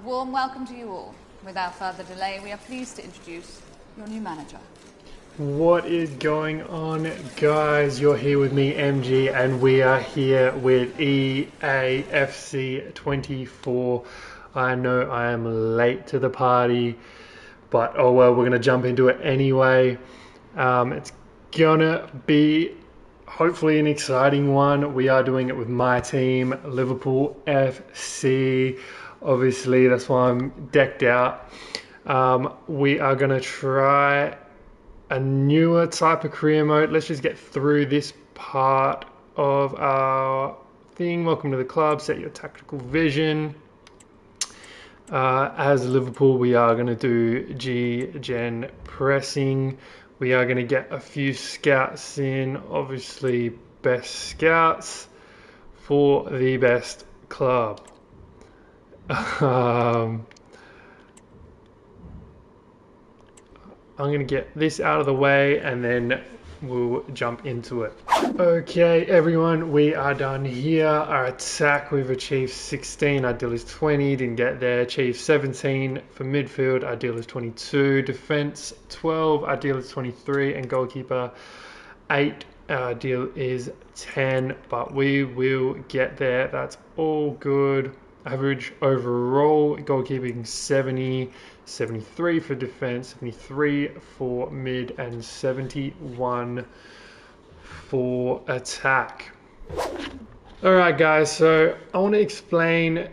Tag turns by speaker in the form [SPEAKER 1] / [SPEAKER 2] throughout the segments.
[SPEAKER 1] warm welcome to you all. Without further delay, we are pleased to introduce your new manager.
[SPEAKER 2] What is going on, guys? You're here with me, MG, and we are here with EAFC 24. I know I am late to the party, but oh well, we're going to jump into it anyway. It's gonna be hopefully an exciting one. We are doing it with my team, Liverpool FC. Obviously, that's why I'm decked out. We are going to try a newer type of career mode. Let's just get through this part of our thing. Welcome to the club. Set your tactical vision. As Liverpool, we are going to do G-Gen pressing. We are going to get a few scouts in. Obviously, best scouts for the best club. I'm going to get this out of the way and then we'll jump into it. Okay, everyone, we are done here. Our attack, we've achieved 16. Our deal is 20. Didn't get there. Achieved 17 for midfield. Our deal is 22. Defense 12. Our deal is 23. And goalkeeper 8. Our deal is 10. But we will get there. That's all good. Average overall goalkeeping 70, 73 for defense, 73 for mid, and 71 for attack. Alright guys, so I want to explain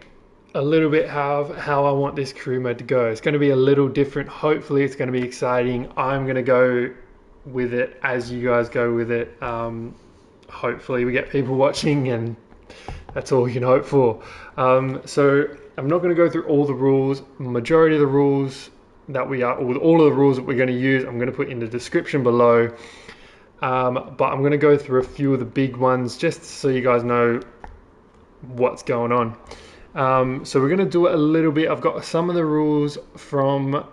[SPEAKER 2] a little bit how I want this career mode to go. It's going to be a little different. Hopefully it's going to be exciting. I'm going to go with it as you guys go with it. Hopefully we get people watching, and that's all you can hope for. So I'm not going to go through all the rules. Majority of the rules that all of the rules that we're going to use, I'm going to put in the description below. But I'm going to go through a few of the big ones just so you guys know what's going on. So we're going to do it a little bit. I've got some of the rules from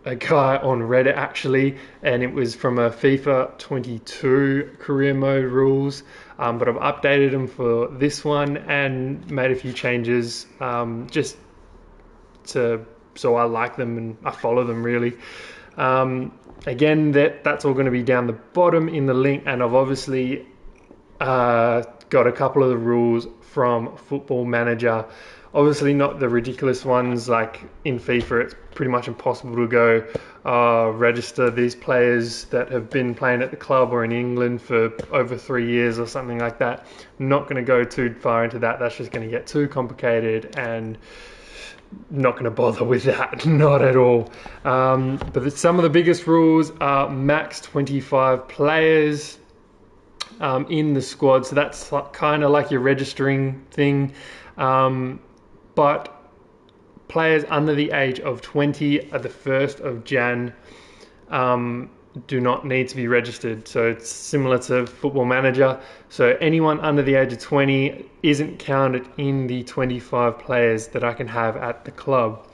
[SPEAKER 2] a guy on Reddit actually, and it was from a FIFA 22 career mode rules, but I've updated them for this one and made a few changes just so I like them and I follow them really. Again, that's all going to be down the bottom in the link, and I've obviously got a couple of the rules from Football Manager. Obviously not the ridiculous ones like in FIFA. It's pretty much impossible to go register these players that have been playing at the club or in England for over 3 years or something like that. I'm not going to go too far into that. That's just going to get too complicated, and not going to bother with that, not at all. But some of the biggest rules are max 25 players in the squad. So that's kind of like your registering thing. But players under the age of 20 at the 1st of Jan do not need to be registered. So it's similar to Football Manager. So anyone under the age of 20 isn't counted in the 25 players that I can have at the club.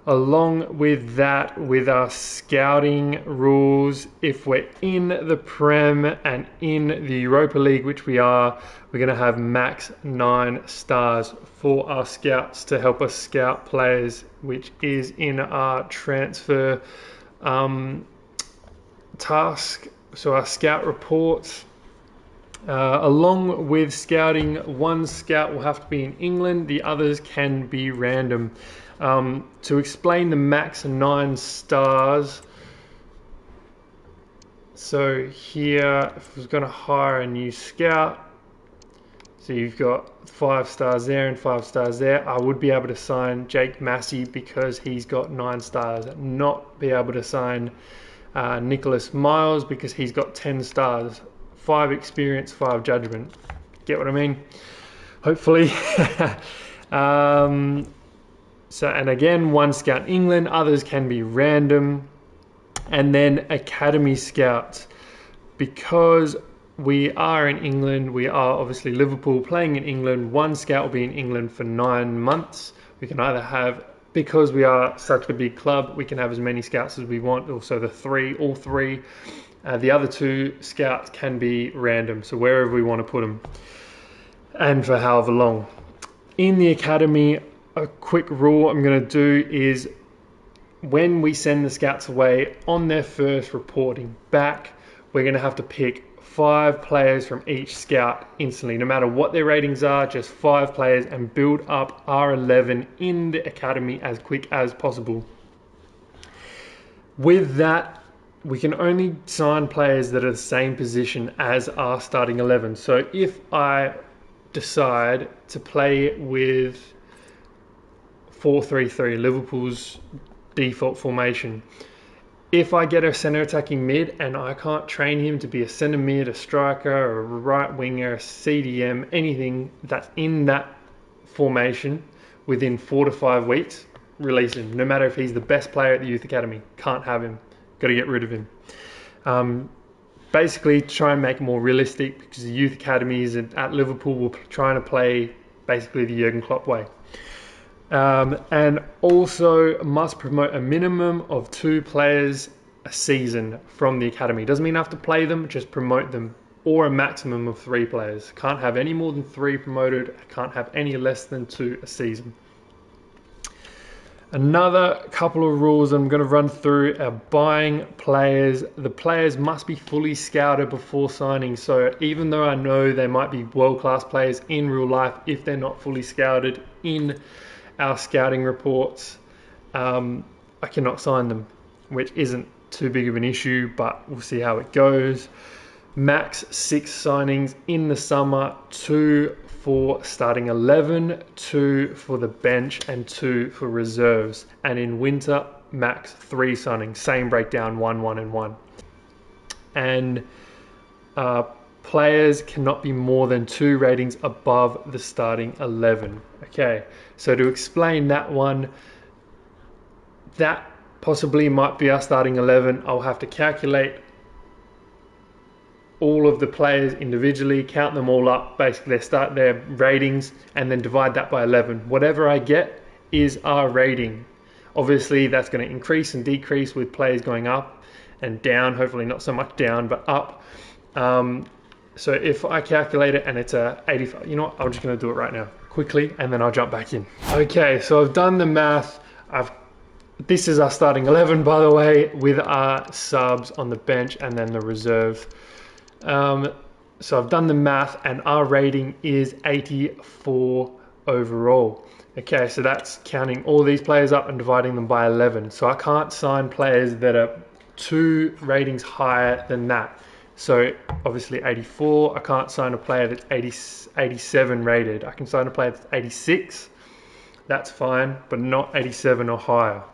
[SPEAKER 2] Along with that, with our scouting rules, if we're in the Prem and in the Europa League, which we are, we're going to have max 9 stars for our scouts to help us scout players, which is in our transfer task. So our scout reports. Along with scouting, one scout will have to be in England, the others can be random. To explain the max 9 stars, so here if I was going to hire a new scout, so you've got 5 stars there and 5 stars there, I would be able to sign Jake Massey because he's got 9 stars, not be able to sign Nicholas Miles because he's got 10 stars, 5 experience, 5 judgment. Get what I mean? Hopefully. So, and again, one scout England, others can be random. And then academy scouts, because we are in England, we are obviously Liverpool playing in England, one scout will be in England for 9 months. We can either have, because we are such a big club, we can have as many scouts as we want, also all three. The other 2 scouts can be random, so wherever we want to put them, and for however long. In the academy, a quick rule I'm going to do is when we send the scouts away on their first reporting back, we're going to have to pick 5 players from each scout instantly, no matter what their ratings are, just 5 players, and build up our 11 in the academy as quick as possible. With that, we can only sign players that are the same position as our starting 11. So if I decide to play with 4-3-3, Liverpool's default formation, if I get a centre attacking mid and I can't train him to be a centre mid, a striker, or a right winger, a CDM, anything that's in that formation within 4 to 5 weeks, release him. No matter if he's the best player at the youth academy, can't have him. Got to get rid of him. Basically, try and make it more realistic, because the youth academies at Liverpool will trying to play basically the Jurgen Klopp way. And also must promote a minimum of 2 players a season from the academy. Doesn't mean I have to play them, just promote them, or a maximum of 3 players. Can't have any more than 3 promoted. Can't have any less than 2 a season. Another couple of rules I'm going to run through are buying players. The players must be fully scouted before signing. So even though I know they might be world-class players in real life, if they're not fully scouted in our scouting reports, I cannot sign them, which isn't too big of an issue, but we'll see how it goes. Max 6 signings in the summer, 2 for starting 11, 2 for the bench, and 2 for reserves. And in winter, max 3 signings, same breakdown, 1, 1, and 1. And players cannot be more than 2 ratings above the starting 11. Okay, so to explain that one, that possibly might be our starting 11. I'll have to calculate all of the players individually, count them all up, basically their ratings, and then divide that by 11. Whatever I get is our rating. Obviously, that's going to increase and decrease with players going up and down, hopefully not so much down, but up. So if I calculate it and it's a 85, you know what, I'm just going to do it right now, quickly, and then I'll jump back in. Okay, so I've done the math. This is our starting 11, by the way, with our subs on the bench and then the reserve. So I've done the math, and our rating is 84 overall. Okay, so that's counting all these players up and dividing them by 11. So I can't sign players that are 2 ratings higher than that. So obviously 84, I can't sign a player that's 87 rated. I can sign a player that's 86, that's fine, but not 87 or higher.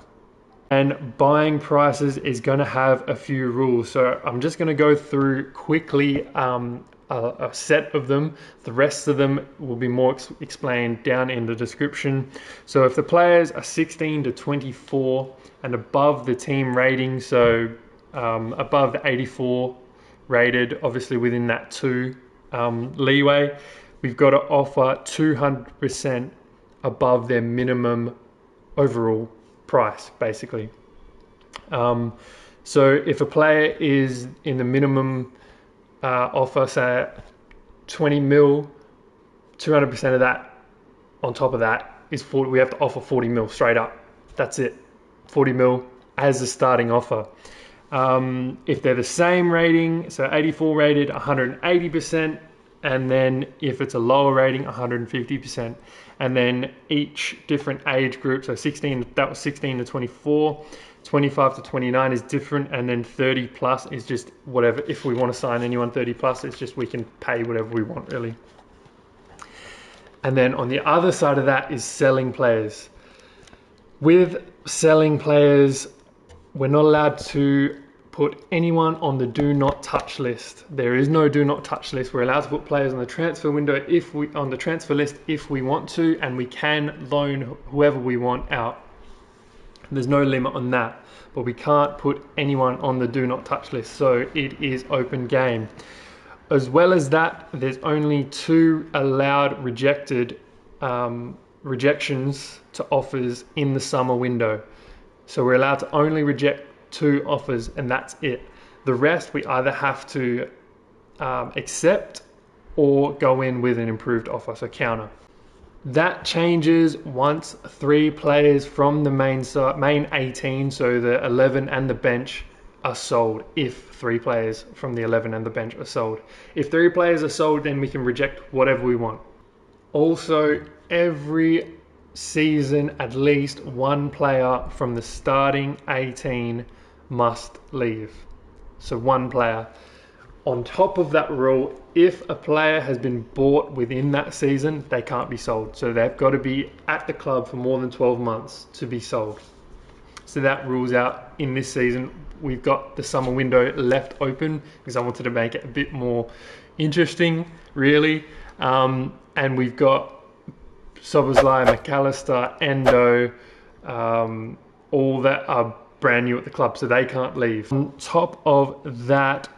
[SPEAKER 2] And buying prices is going to have a few rules. So I'm just going to go through quickly a set of them. The rest of them will be more explained down in the description. So if the players are 16 to 24 and above the team rating, so above the 84 rated, obviously within that 2 leeway, we've got to offer 200% above their minimum overall price, basically. So if a player is in the minimum offer, say 20 mil, 200% of that on top of that is 40. We have to offer 40 mil straight up. That's it, 40 mil as a starting offer. If they're the same rating, so 84 rated, 180%, and then if it's a lower rating, 150%. And then each different age group, so 16, that was 16 to 24, 25 to 29 is different, and then 30 plus is just whatever. If we want to sign anyone 30 plus, it's just we can pay whatever we want, really. And then on the other side of that is selling players. With selling players, we're not allowed to put anyone on the do not touch list. There is no do not touch list. We're allowed to put players on the transfer window on the transfer list if we want to, and we can loan whoever we want out. There's no limit on that, but we can't put anyone on the do not touch list. So it is open game. As well as that, there's only 2 allowed rejections to offers in the summer window. So we're allowed to only reject 2 offers, and that's it. The rest we either have to accept or go in with an improved offer, so counter. That changes once 3 players from the main 18, so the 11 and the bench, are sold. If 3 players from the 11 and the bench are sold. If 3 players are sold, then we can reject whatever we want. Also, every season, at least 1 player from the starting 18 must leave. So 1 player. On top of that rule, if a player has been bought within that season, they can't be sold. So they've got to be at the club for more than 12 months to be sold. So that rules out in this season. We've got the summer window left open because I wanted to make it a bit more interesting, really. And we've got Szoboszlai, McAllister, Endo, all that are brand new at the club, so they can't leave. On top of that,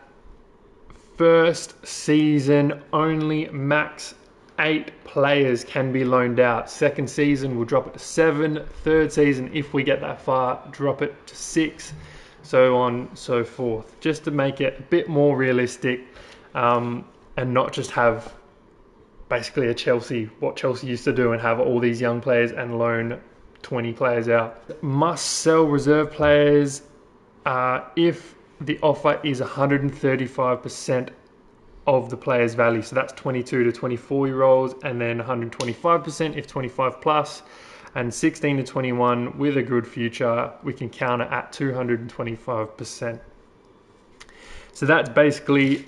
[SPEAKER 2] first season only max 8 players can be loaned out. Second season we'll drop it to 7. Third season, if we get that far, drop it to 6. So on, so forth. Just to make it a bit more realistic, and not just have basically what Chelsea used to do and have all these young players and loan 20 players out. Must sell reserve players if the offer is 135% of the player's value. So that's 22 to 24 year olds, and then 125% if 25 plus, and 16 to 21 with a good future, we can counter at 225%. So that's basically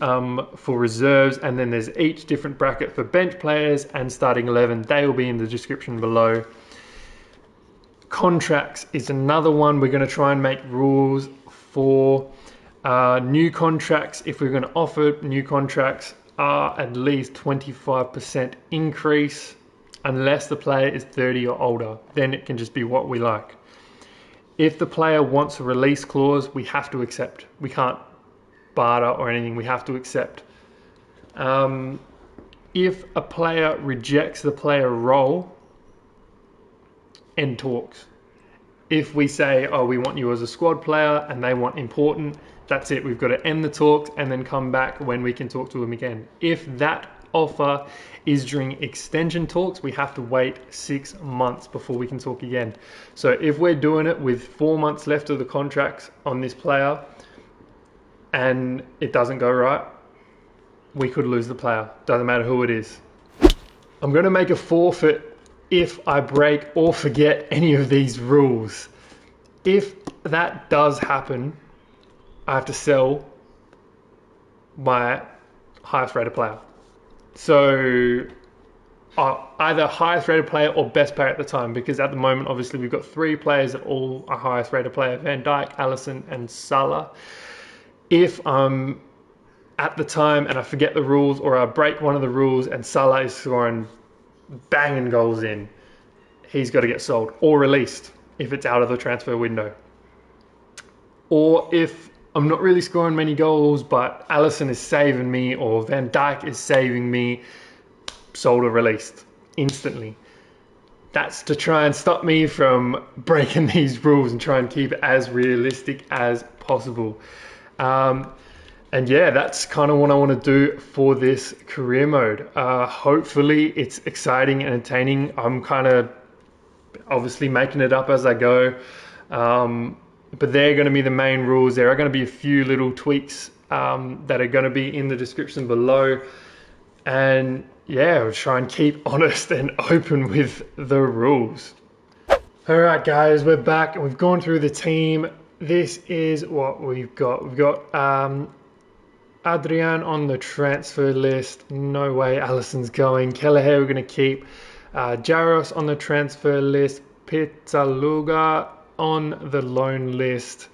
[SPEAKER 2] for reserves, and then there's each different bracket for bench players and starting 11. They will be in the description below. Contracts is another one we're going to try and make rules for. New contracts, if we're going to offer new contracts, are at least 25% increase unless the player is 30 or older. Then it can just be what we like. If the player wants a release clause, we have to accept. We can't barter or anything, we have to accept. If a player rejects the player role, end talks. If we say, oh, we want you as a squad player, and they want important, that's it. We've got to end the talks and then come back when we can talk to them again. If that offer is during extension talks, we have to wait 6 months before we can talk again. So if we're doing it with 4 months left of the contracts on this player and it doesn't go right, we could lose the player. Doesn't matter who it is. I'm going to make a forfeit if I break or forget any of these rules. If that does happen, I have to sell my highest rated player. So either highest rated player or best player at the time, because at the moment obviously we've got 3 players that all are highest rated player: Van Dijk, Alisson and Salah. If I'm at the time and I forget the rules, or I break one of the rules and Salah is scoring banging goals in, he's got to get sold or released if it's out of the transfer window. Or if I'm not really scoring many goals, but Alisson is saving me or Van Dijk is saving me, sold or released instantly. That's to try and stop me from breaking these rules and try and keep it as realistic as possible. And yeah, that's kind of what I want to do for this career mode. Hopefully it's exciting and entertaining. I'm kind of obviously making it up as I go. But they're going to be the main rules. There are going to be a few little tweaks that are going to be in the description below. And yeah, we'll try and keep honest and open with the rules. All right, guys, we're back and we've gone through the team. This is what we've got. We've got Adrian on the transfer list. No way Alisson's going. Kelleher we're going to keep. Jaros on the transfer list. Pizzaluga on the loan list.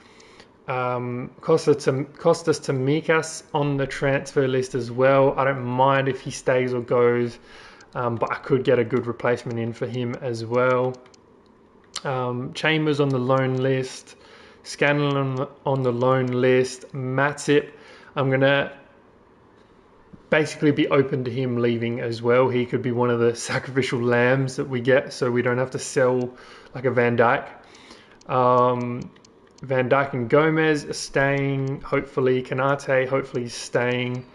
[SPEAKER 2] Kostas Tsimikas on the transfer list as well. I don't mind if he stays or goes, but I could get a good replacement in for him as well. Chambers on the loan list. Scanlon on the loan list. Matip, I'm going to basically be open to him leaving as well. He could be one of the sacrificial lambs that we get, so we don't have to sell like a Van Dijk. Van Dijk and Gomez are staying, hopefully. Kanate, hopefully staying.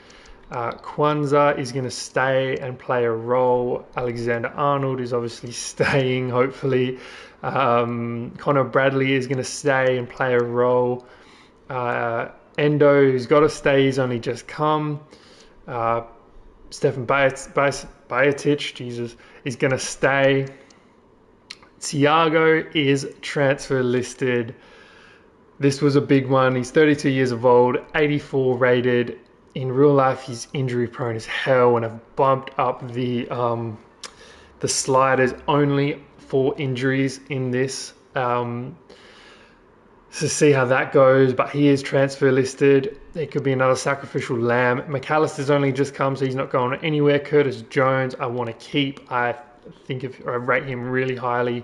[SPEAKER 2] Kwanzaa is going to stay and play a role. Alexander-Arnold is obviously staying, hopefully. Connor Bradley is going to stay and play a role. Endo, who's got to stay, he's only just come. Stefan Bajatic, Jesus, is going to stay. Thiago is transfer listed. This was a big one. He's 32 years of old, 84 rated. In real life, he's injury prone as hell, and I've bumped up the sliders only for injuries in this. So see how that goes, but he is transfer listed. It could be another sacrificial lamb. McAllister's only just come, so he's not going anywhere. Curtis Jones, I want to keep. I rate him really highly.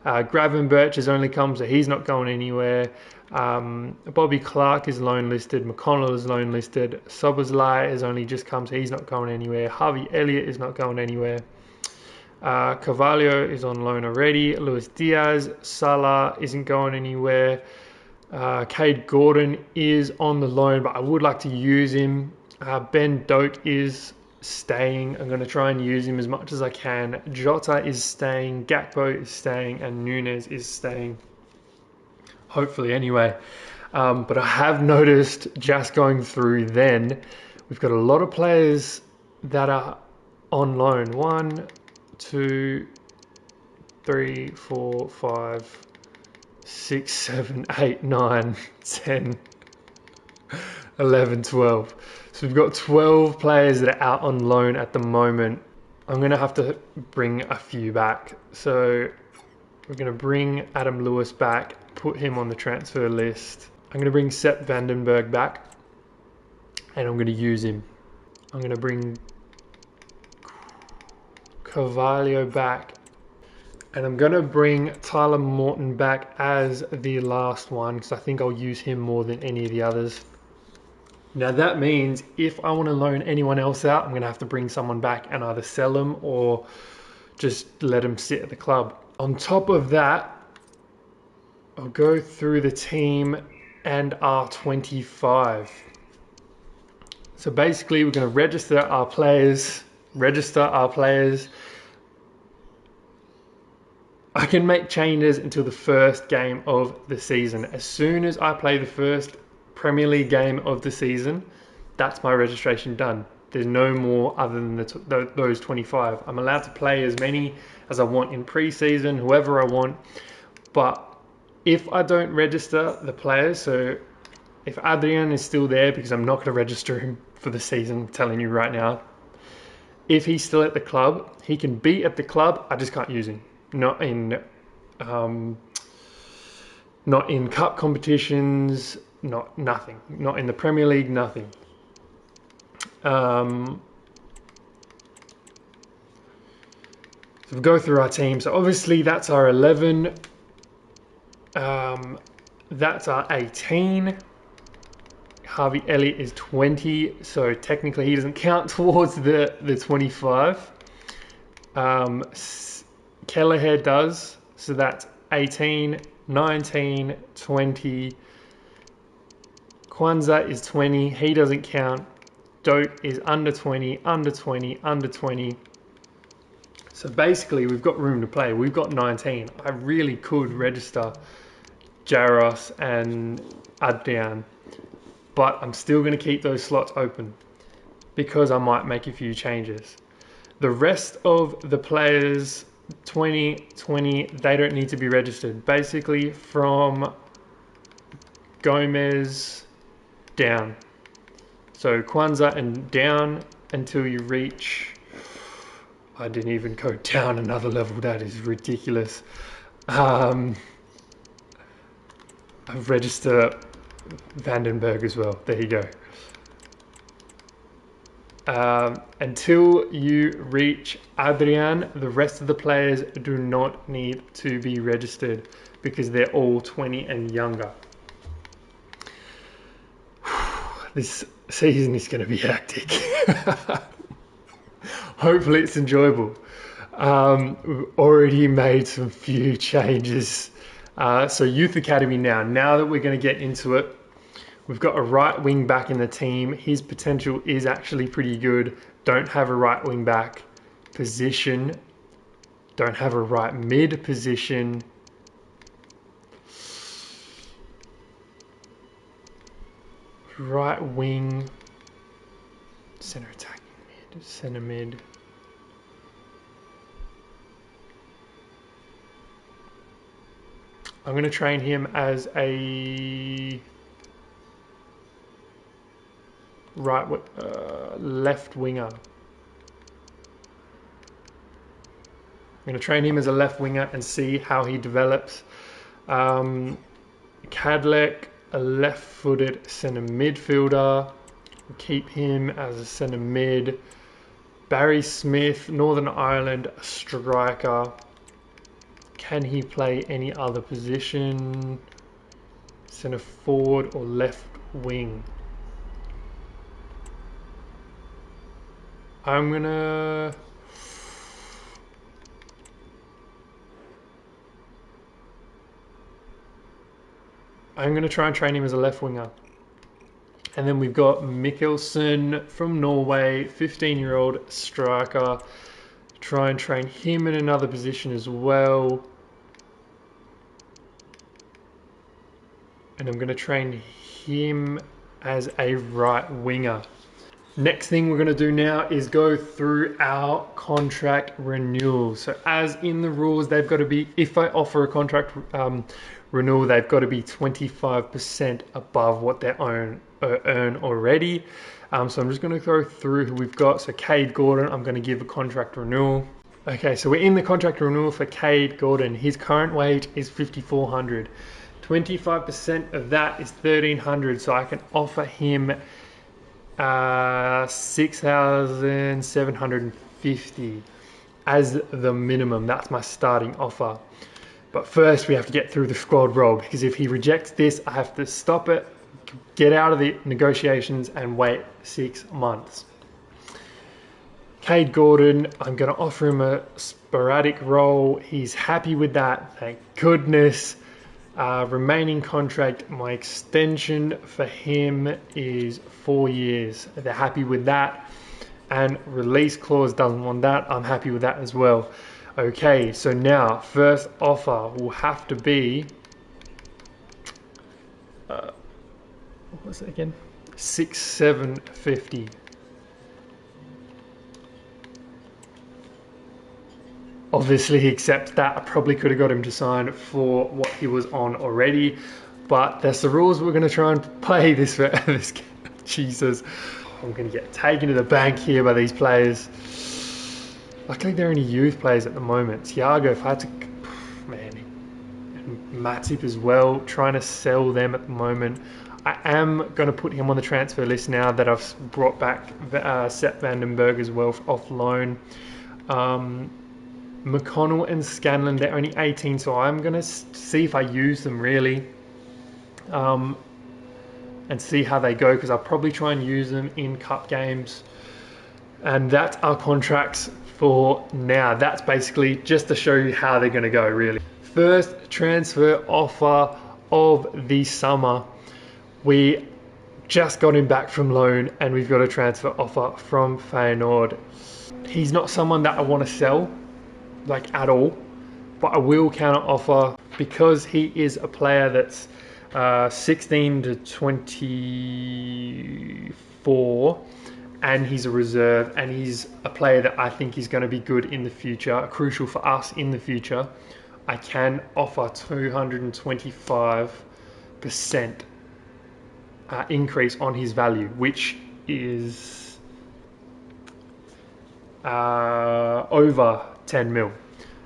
[SPEAKER 2] Gravenberch has only come, so he's not going anywhere. Bobby Clark is loan listed. McConnell is loan listed. Soboslai has only just come, so he's not going anywhere. Harvey Elliott is not going anywhere. Carvalho is on loan already. Luis Diaz. Salah isn't going anywhere. Cade Gordon is on the loan, but I would like to use him. Ben Doak is staying. I'm going to try and use him as much as I can. Jota is staying. Gakpo is staying. And Nunes is staying. Hopefully anyway. But I have noticed just going through then, we've got a lot of players that are on loan. 1, 2, 3, 4, 5, 6, 7, 8, 9, 10, 11, 12. So we've got 12 players that are out on loan at the moment. I'm going to have to bring a few back. So we're going to bring Adam Lewis back, put him on the transfer list. I'm going to bring Sepp Vandenberg back, and I'm going to use him. I'm going to bring Carvalho back, and I'm going to bring Tyler Morton back as the last one because I think I'll use him more than any of the others. Now that means if I want to loan anyone else out, I'm going to have to bring someone back and either sell them or just let them sit at the club. On top of that, I'll go through the team and our 25. So basically we're going to register our players. I can make changes until the first game of the season. As soon as I play the first Premier League game of the season, that's my registration done. There's no more other than those 25. I'm allowed to play as many as I want in pre-season, whoever I want. But if I don't register the players, so if Adrian is still there, because I'm not going to register him for the season, I'm telling you right now, if he's still at the club, he can be at the club, I just can't use him. Not in cup competitions, nothing. Not in the Premier League, nothing. So we'll go through our team. So obviously that's our 11. That's our 18. Harvey Elliott is 20, so technically he doesn't count towards the 25. Kelleher does, so that's 18, 19, 20. Kwanzaa is 20, he doesn't count. Doak is under 20, under 20, under 20. So basically we've got room to play. We've got 19. I really could register Jaros and Adrian, but I'm still going to keep those slots open because I might make a few changes. The rest of the players, 20, 20, they don't need to be registered. Basically from Gomez down. So Kwanzaa and down until you reach, I didn't even go down another level, that is ridiculous. I've registered Vandenberg as well, there you go. Until you reach Adrian, the rest of the players do not need to be registered because they're all 20 and younger. This season is going to be hectic. Hopefully it's enjoyable. We've already made some few changes. So Youth Academy now that we're going to get into it, We've got a right wing back in the team. His potential is actually pretty good. Don't have a right wing back position. Don't have a right mid position. Right wing. Center attacking mid. Center mid. I'm going to train him as a left winger. I'm going to train him as a left winger and see how he develops. Cadlec, a left-footed centre midfielder. We'll keep him as a centre mid. Barry Smith, Northern Ireland, a striker. Can he play any other position? Centre forward or left wing? I'm gonna try and train him as a left winger. And then we've got Mikkelsen from Norway, 15-year-old striker. Try and train him in another position as well. And I'm going to train him as a right winger. Next thing we're going to do now is go through our contract renewal. So as in the rules, they've got to be, if I offer a contract renewal, they've got to be 25% above what they earn already. So I'm just going to go through who we've got. So Cade Gordon, I'm going to give a contract renewal. Okay, so we're in the contract renewal for Cade Gordon. His current wage is $5,400. 25% of that is $1,300. So I can offer him $6,750 as the minimum. That's my starting offer. But first we have to get through the squad roll, because if he rejects this, I have to stop it, get out of the negotiations and wait 6 months. Cade Gordon, I'm going to offer him a sporadic role. He's happy with that, thank goodness. Remaining contract, my extension for him is 4 years. They're happy with that. And release clause doesn't want that. I'm happy with that as well. Okay, so now first offer will have to be what was it again? 6,750. Obviously he accepts that. I probably could have got him to sign for what he was on already, but that's the rules we're going to try and play this this game. Jesus, I'm going to get taken to the bank here by these players. Luckily they're only youth players at the moment. Thiago, if I had to, man, and Matip as well, trying to sell them at the moment. I am going to put him on the transfer list now that I've brought back Sepp Vandenberg as well off loan. McConnell and Scanlon, they're only 18, so I'm going to see if I use them really, and see how they go, because I'll probably try and use them in cup games. And that's our contracts for now. That's basically just to show you how they're going to go really. First transfer offer of the summer. We just got him back from loan and we've got a transfer offer from Feyenoord. He's not someone that I want to sell, like at all, but I will counter offer because he is a player that's 16 to 24 and he's a reserve and he's a player that I think is going to be good in the future, crucial for us in the future. I can offer 225% increase on his value, which is over 10 mil.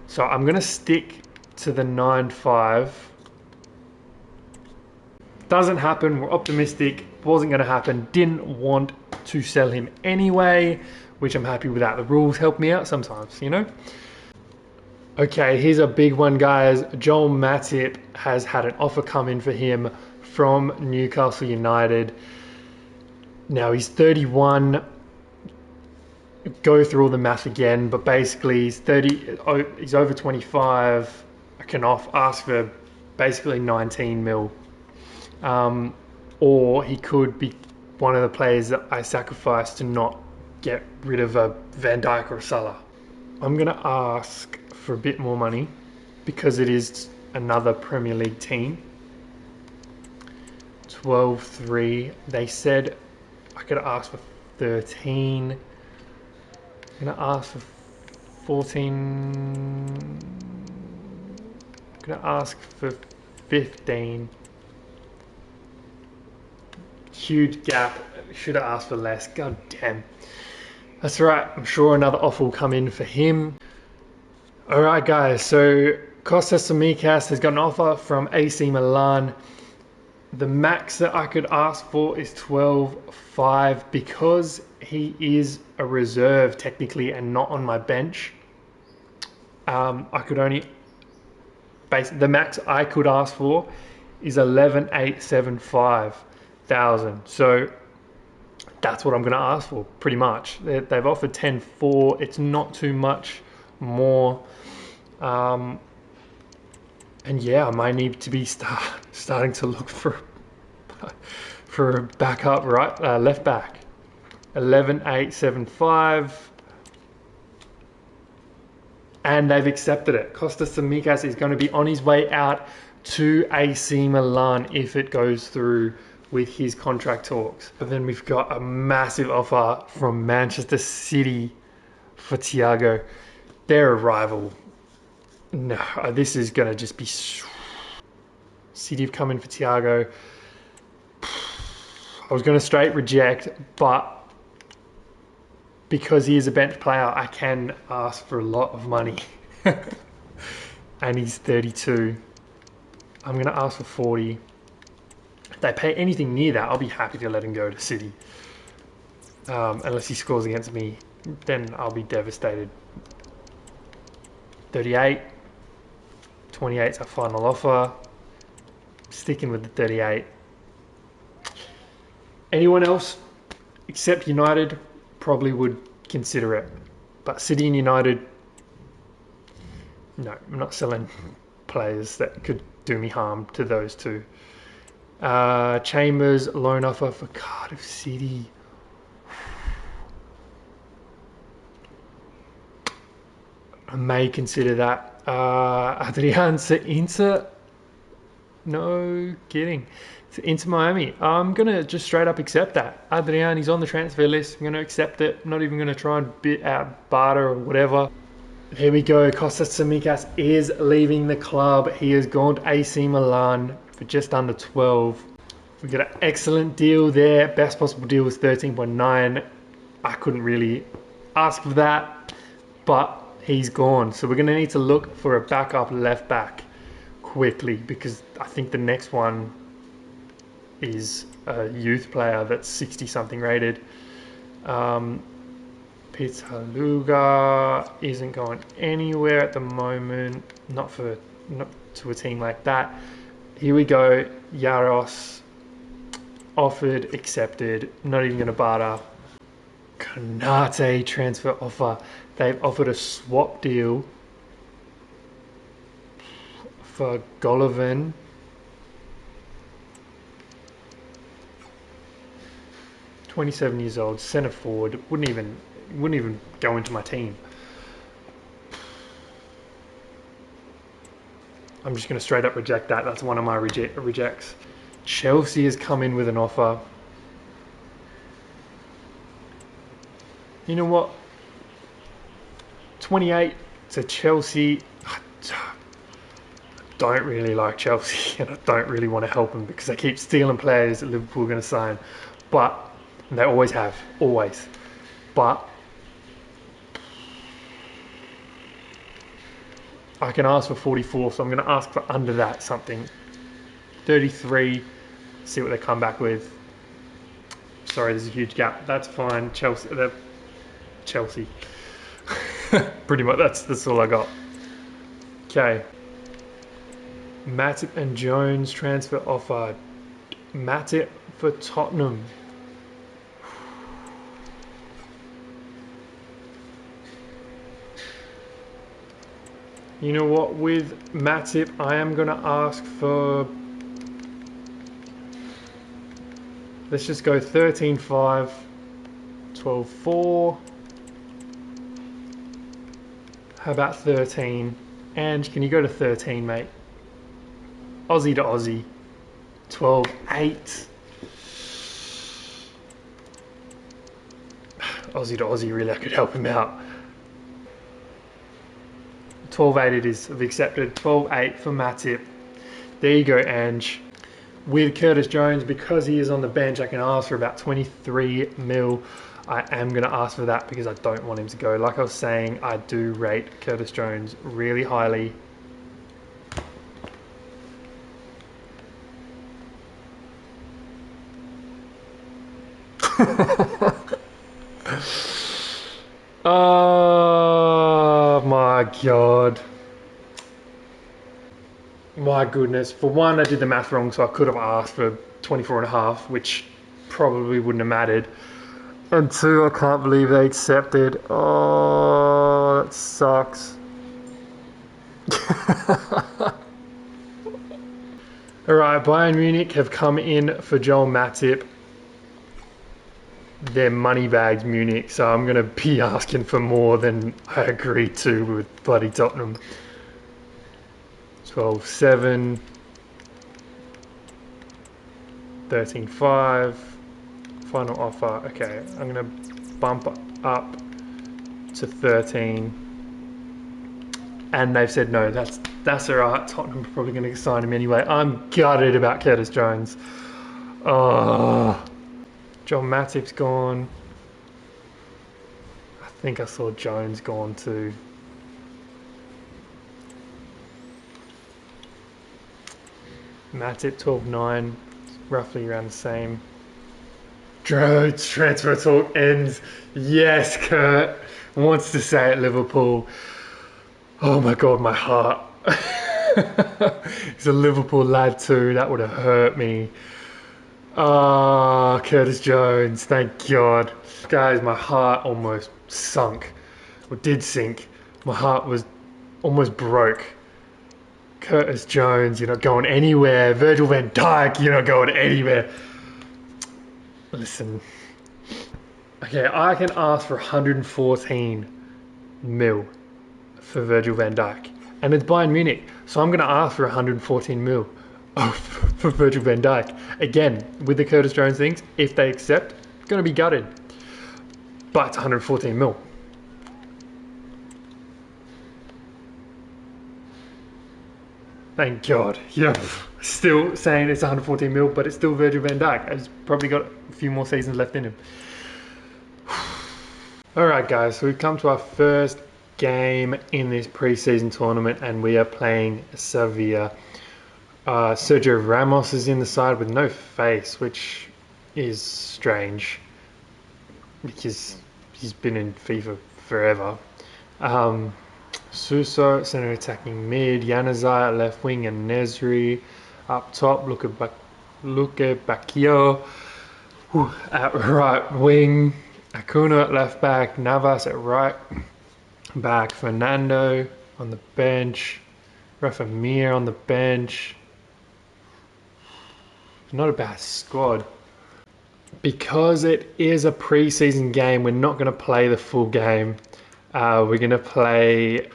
[SPEAKER 2] So I'm going to stick to the 9.5. Doesn't happen, we're optimistic, wasn't going to happen, didn't want to sell him anyway, which I'm happy with that. The rules help me out sometimes, you know. Okay, here's a big one, guys. Joel Matip has had an offer come in for him from Newcastle United. Now he's 31. Go through all the math again, but basically he's 30. He's over 25. I can ask for basically 19 mil. or he could be one of the players that I sacrifice to not get rid of a Van Dijk or a Salah. I'm going to ask for a bit more money because it is another Premier League team. 12.3. They said I could ask for 13. I'm going to ask for 14. I'm going to ask for 15. Huge gap. Should have asked for less. God damn. That's right. I'm sure another offer will come in for him. All right, guys. So Kostas Tsimikas has got an offer from AC Milan. The max that I could ask for is 12.5 because he is a reserve technically and not on my bench. I could only the max I could ask for is 11,875 thousand. So that's what I'm going to ask for, pretty much. They've offered 10.4. It's not too much more. And yeah, I might need to be starting to look for a backup, right? Left back. 11,875. And they've accepted it. Kostas Tsimikas is going to be on his way out to AC Milan if it goes through with his contract talks. But then we've got a massive offer from Manchester City for Thiago. They're a rival. No, this is going to just be... City have come in for Thiago. I was going to straight reject, but because he is a bench player, I can ask for a lot of money. And he's 32. I'm going to ask for 40. If they pay anything near that, I'll be happy to let him go to City. Unless he scores against me, then I'll be devastated. 38. 28 is our final offer. Sticking with the 38. Anyone else except United probably would consider it. But City and United, no, I'm not selling players that could do me harm to those two. Chambers, loan offer for Cardiff City. I may consider that. Adrian to Inter. No kidding. To Inter Miami. I'm going to just straight up accept that. Adrian, he's on the transfer list. I'm going to accept it. I'm not even going to try and bid out barter or whatever. Here we go. Kostas Tsimikas is leaving the club. He has gone to AC Milan for just under 12. We got an excellent deal there. Best possible deal was 13.9. I couldn't really ask for that, but he's gone. So we're going to need to look for a backup left back quickly because I think the next one is a youth player that's 60 something rated. Pitaluga isn't going anywhere at the moment. Not to a team like that. Here we go. Yaros offered, accepted. Not even going to barter. Konate transfer offer. They've offered a swap deal for Golovin. $27 years old, centre forward. Wouldn't even go into my team. I'm just going to straight up reject that. That's one of my rejects. Chelsea has come in with an offer. You know what? 28 to Chelsea. I don't really like Chelsea and I don't really want to help them because they keep stealing players that Liverpool are going to sign. But they always have. Always. But I can ask for 44, so I'm going to ask for under that something. 33, see what they come back with. Sorry, there's a huge gap. That's fine. Chelsea. Pretty much, that's all I got. Okay. Matip and Jones transfer offer. Matip for Tottenham. You know what, with Matip, I am going to ask for Let's just go 13-5, 12-4. How about 13? And can you go to 13, mate? Aussie to Aussie. 12-8. Aussie to Aussie, really, I could help him out. 12-8 it is, I've accepted. 12-8 for Matip. There you go, Ange. With Curtis Jones, because he is on the bench, I can ask for about 23 mil. I am going to ask for that because I don't want him to go. Like I was saying, I do rate Curtis Jones really highly. Oh my god. My goodness. For one, I did the math wrong, so I could have asked for 24.5, which probably wouldn't have mattered. And two, I can't believe they accepted. Oh, that sucks. Alright, Bayern Munich have come in for Joel Matip. They're money bags, Munich, so I'm going to be asking for more than I agreed to with bloody Tottenham. 12-7, 13-5, final offer. Okay, I'm going to bump up to 13. And they've said no, that's alright. Tottenham are probably going to sign him anyway. I'm gutted about Curtis Jones. Oh, John Matip's gone. I think I saw Jones gone too. Matip 12-9, roughly around the same. Transfer talk ends. Yes, Kurt wants to say at Liverpool. Oh my god, my heart. He's a Liverpool lad too. That would have hurt me. Ah, Curtis Jones, thank God. Guys, my heart almost sunk. Or did sink. My heart was almost broke. Curtis Jones, you're not going anywhere. Virgil van Dijk, you're not going anywhere. Listen. Okay, I can ask for 114 mil for Virgil van Dijk. And it's Bayern Munich, so I'm going to ask for 114 mil for Virgil van Dijk. Again, with the Curtis Jones things, if they accept, it's going to be gutted. But it's 114 mil. Thank God. Yeah, still saying it's 114 mil, but it's still Virgil van Dijk. He's probably got a few more seasons left in him. Alright guys, so we've come to our first game in this pre-season tournament and we are playing Sevilla. Sergio Ramos is in the side with no face, which is strange because he's been in FIFA forever. Suso, centre attacking mid, Januzaj at left wing and Nesri up top, Luke Bacchio at right wing, Acuna at left back, Navas at right back, Fernando on the bench, Rafa Mir on the bench. Not a bad squad. Because it is a pre-season game, we're not going to play the full game. We're going to play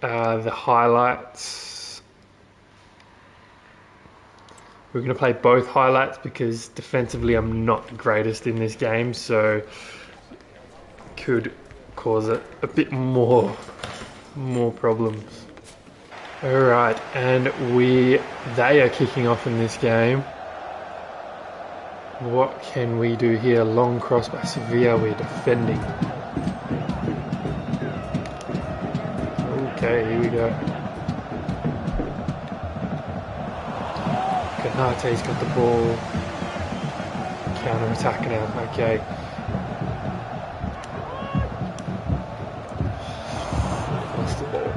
[SPEAKER 2] the highlights. We're going to play both highlights because defensively I'm not the greatest in this game, so could cause it a bit more problems. Alright, and they are kicking off in this game. What can we do here? Long cross by Sevilla, we're defending. Okay, here we go. Kanate's got the ball. Counter attack now, okay. Lost the ball.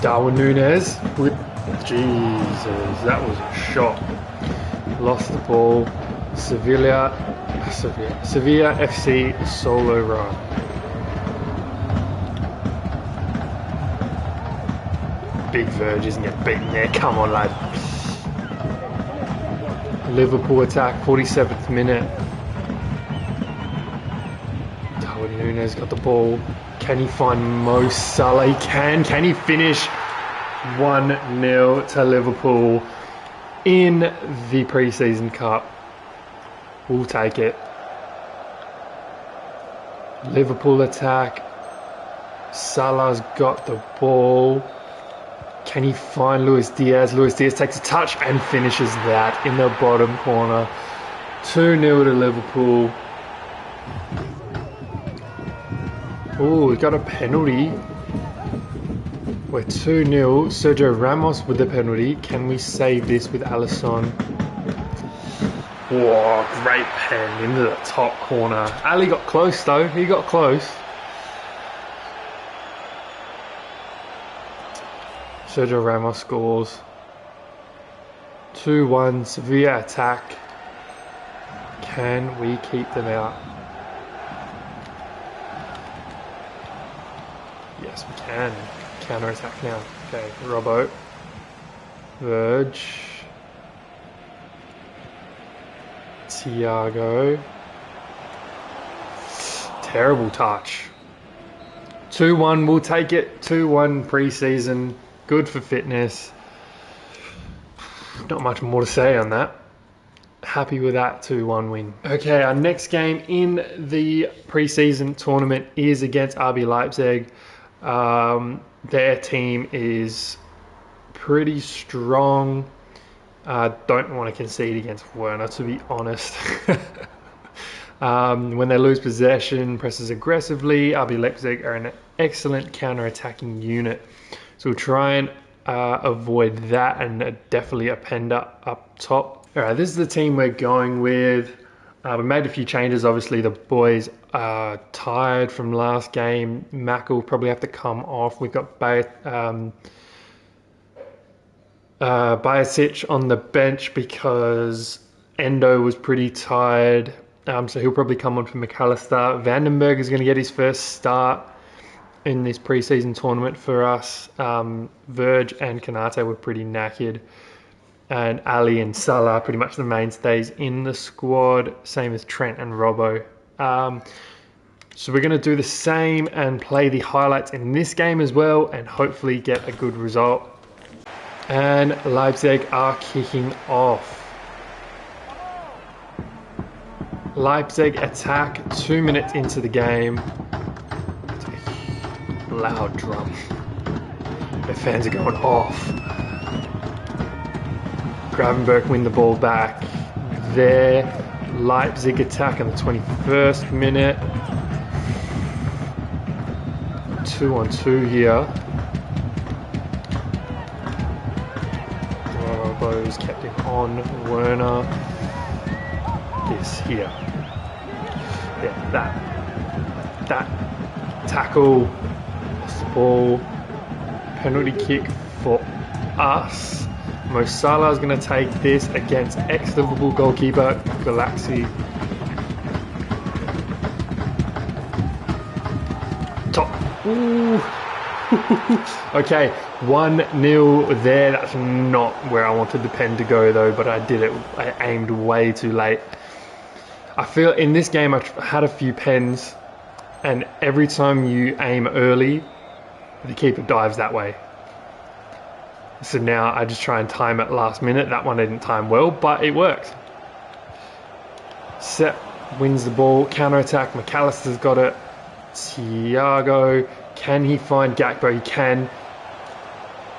[SPEAKER 2] Darwin Núñez with Jesus, that was a shot. Lost the ball. Sevilla FC solo run. Big Verge isn't getting beaten there. Come on, lad. Liverpool attack, 47th minute. Darwin Núñez got the ball. Can he find Mo Salah? He can. Can he finish 1-0 to Liverpool in the pre-season cup? We'll take it. Liverpool attack. Salah's got the ball. Can he find Luis Diaz? Luis Diaz takes a touch and finishes that in the bottom corner. 2-0 to Liverpool. Oh, we got a penalty. We're 2-0. Sergio Ramos with the penalty. Can we save this with Alisson? Whoa, great pen into the top corner. Ali got close though. He got close. Sergio Ramos scores. 2-1 Sevilla attack. Can we keep them out? Yes, we can. Counter attack now. Okay, Robbo. Verge. Thiago. Terrible touch. 2-1, we'll take it. 2-1 pre-season. Good for fitness. Not much more to say on that. Happy with that 2-1 win. Okay, our next game in the pre-season tournament is against RB Leipzig. Their team is pretty strong. Don't want to concede against Werner, to be honest. When they lose possession, presses aggressively. RB Leipzig are an excellent counter-attacking unit. So we'll try and avoid that, and definitely a Pender up top. All right, this is the team we're going with. We made a few changes. Obviously, the boys are tired from last game. Mac will probably have to come off. We've got Bajicic on the bench because Endo was pretty tired. So he'll probably come on for McAllister. Vandenberg is going to get his first start in this preseason tournament for us. Verge and Kanate were pretty knackered. And Ali and Salah are pretty much the mainstays in the squad. Same as Trent and Robbo. So we're going to do the same and play the highlights in this game as well, and hopefully get a good result. And Leipzig are kicking off. Leipzig attack 2 minutes into the game. Loud drum. The fans are going off. Gravenberg win the ball back. There, Leipzig attack in the 21st minute. 2-on-2 here. Robbo's kept him on. Werner. This here. Yeah, that tackle. Ball, penalty kick for us. Mo Salah is going to take this against ex-Liverpool goalkeeper Galaxy. Top. Ooh. Okay, 1-0 there. That's not where I wanted the pen to go though, but I did it. I aimed way too late. I feel in this game I've had a few pens, and every time you aim early, the keeper dives that way. So now I just try and time it last minute. That one didn't time well, but it worked. Sepp wins the ball. Counter attack. McAllister's got it. Thiago. Can he find Gakpo? He can.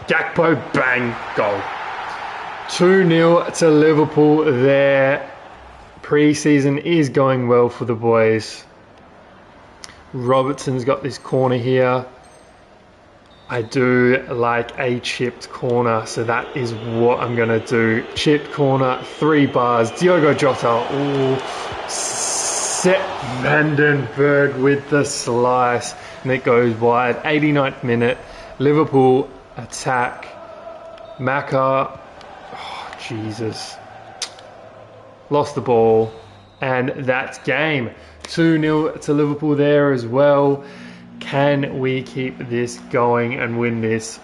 [SPEAKER 2] Gakpo, bang, goal. 2-0 to Liverpool there. Pre-season is going well for the boys. Robertson's got this corner here. I do like a chipped corner, so that is what I'm going to do. Chipped corner, 3 bars. Diogo Jota. Ooh. Sepp Vandenberg with the slice. And it goes wide. 89th minute. Liverpool attack. Maka. Oh, Jesus. Lost the ball. And that's game. 2-0 to Liverpool there as well. Can we keep this going and win this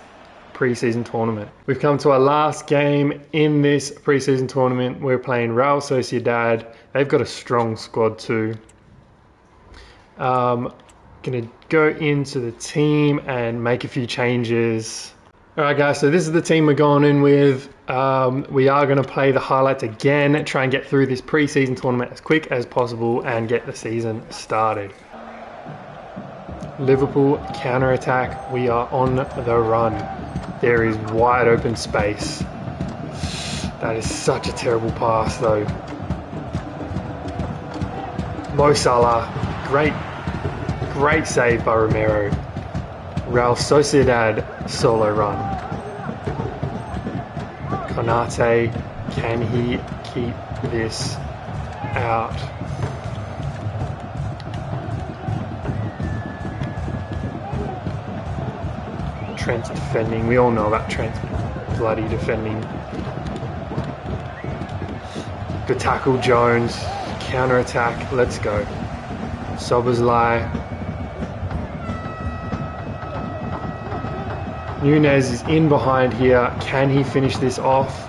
[SPEAKER 2] pre-season tournament. We've come to our last game in this pre-season tournament. We're playing Real Sociedad. They've got a strong squad too. Gonna go into the team and make a few changes. All right, guys, so this is the team we're going in with. We are going to play the highlights again, try and get through this pre-season tournament as quick as possible and get the season started. Liverpool counter-attack. We are on the run. There is wide open space. That is such a terrible pass, though. Mo Salah, great save by Romero. Real Sociedad solo run. Konate, can he keep this out? Trent's defending. We all know about Trent's bloody defending. Good tackle, Jones. Counter attack. Let's go. Szoboszlai. Nunez is in behind here. Can he finish this off?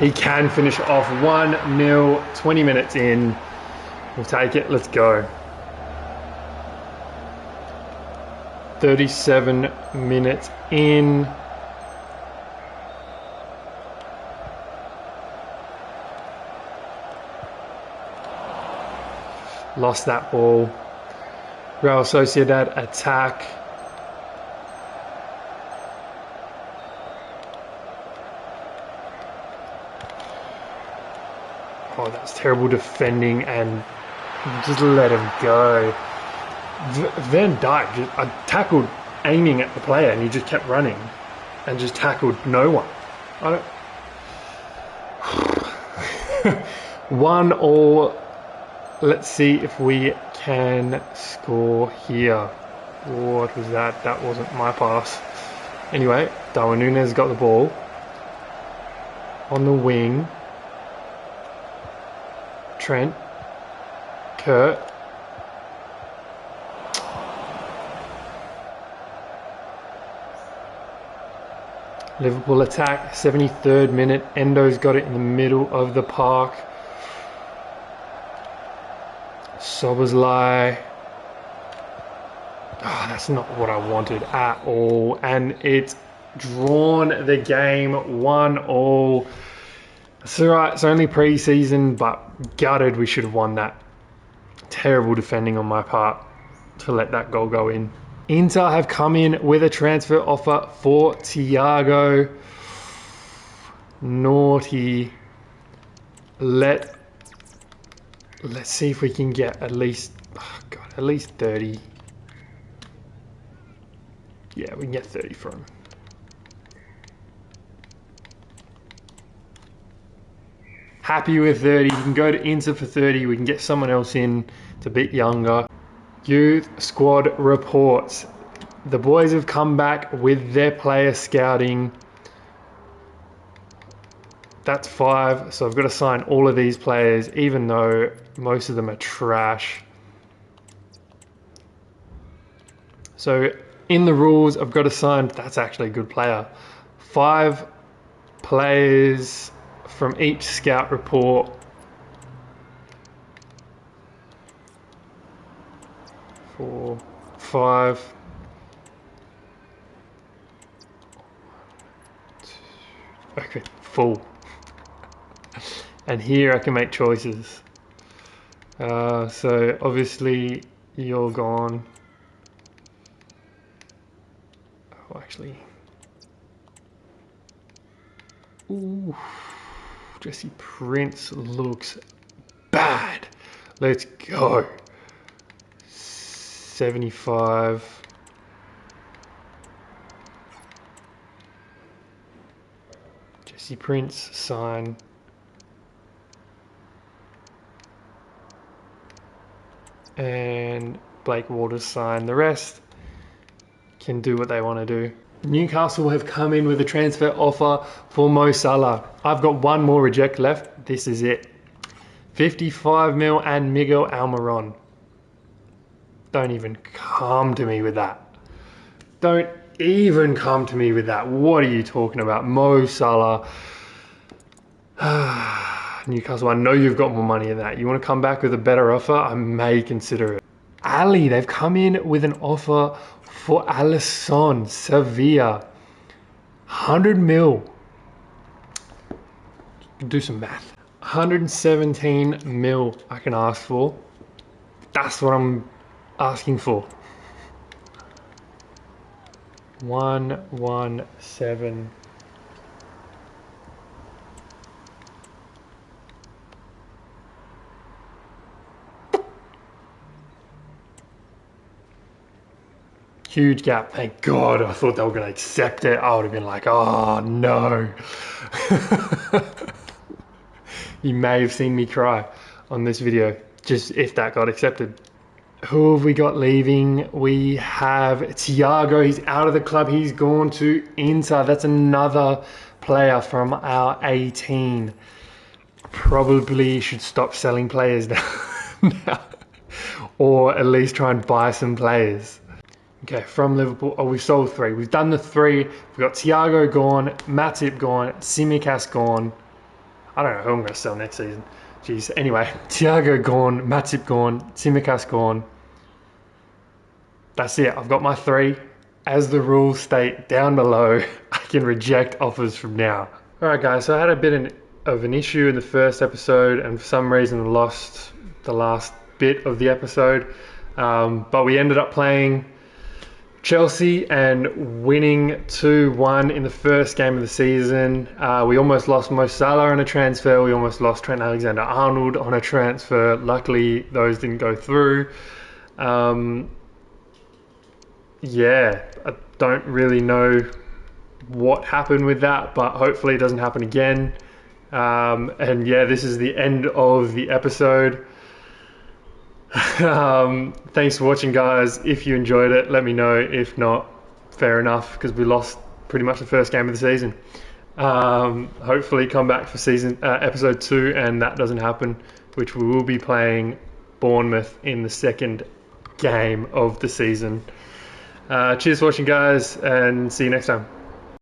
[SPEAKER 2] He can finish off 1-0, 20 minutes in. We'll take it. Let's go. 37 minutes in. Lost that ball. Real Sociedad attack. Oh, that's terrible defending, and just let him go. Van Dijk just tackled aiming at the player, and he just kept running and just tackled no one. I don't... 1-1. Let's see if we can score here. What was that? That wasn't my pass. Anyway, Darwin Nunez got the ball on the wing. Trent, Kurt, Liverpool attack, 73rd minute. Endo's got it in the middle of the park. Szoboszlai. Oh, that's not what I wanted at all. And it's drawn the game 1-1. It's alright, it's only pre-season, but gutted we should have won that. Terrible defending on my part to let that goal go in. Inter have come in with a transfer offer for Thiago. Naughty. Let's see if we can get at least, at least 30. Yeah, we can get 30 for him. Happy with 30. You can go to Inter for 30. We can get someone else in. It's a bit younger. Youth squad reports. The boys have come back with their player scouting. That's 5. So I've got to sign all of these players, even though most of them are trash. So in the rules, I've got to sign, that's actually a good player, 5 players from each scout report. 4, 5. Okay, full. And here I can make choices. So obviously you're gone. Oh, actually. Ooh. Jesse Prince looks bad. Let's go. 75. Jesse Prince, sign. And Blake Waters, sign. The rest can do what they want to do. Newcastle have come in with a transfer offer for Mo Salah. I've got one more reject left. This is it. 55 mil and Miguel Almiron. Don't even come to me with that. Don't even come to me with that? What are you talking about? Mo Salah. Newcastle, I know you've got more money than that. You want to come back with a better offer? I may consider it. Ali, they've come in with an offer for Alisson, Sevilla. 100 mil. Do some math. 117 mil I can ask for. That's what I'm asking for. 117. Huge gap. Thank God. I thought they were going to accept it. I would have been like, oh no. You may have seen me cry on this video, just if that got accepted. Who have we got leaving? We have Thiago. He's out of the club. He's gone to Inter. That's another player from our 18. Probably should stop selling players now. Or at least try and buy some players. Okay, from Liverpool. Oh, we've sold 3. We've done the 3. We've got Thiago gone, Matip gone, Tsimikas gone. I don't know who I'm going to sell next season. Jeez. Anyway, Thiago gone, Matip gone, Tsimikas gone. That's it. I've got my 3. As the rules state down below, I can reject offers from now. Alright guys, so I had a bit of an issue in the first episode and for some reason lost the last bit of the episode. But we ended up playing Chelsea and winning 2-1 in the first game of the season. We almost lost Mo Salah on a transfer. We almost lost Trent Alexander-Arnold on a transfer. Luckily, those didn't go through. Yeah, I don't really know what happened with that, but hopefully it doesn't happen again. And yeah, this is the end of the episode. Thanks for watching, guys. If you enjoyed it, let me know. If not, fair enough, because we lost pretty much the first game of the season. Hopefully come back for episode 2 and that doesn't happen, which we will be playing Bournemouth in the second game of the season. Cheers for watching, guys, and see you next time.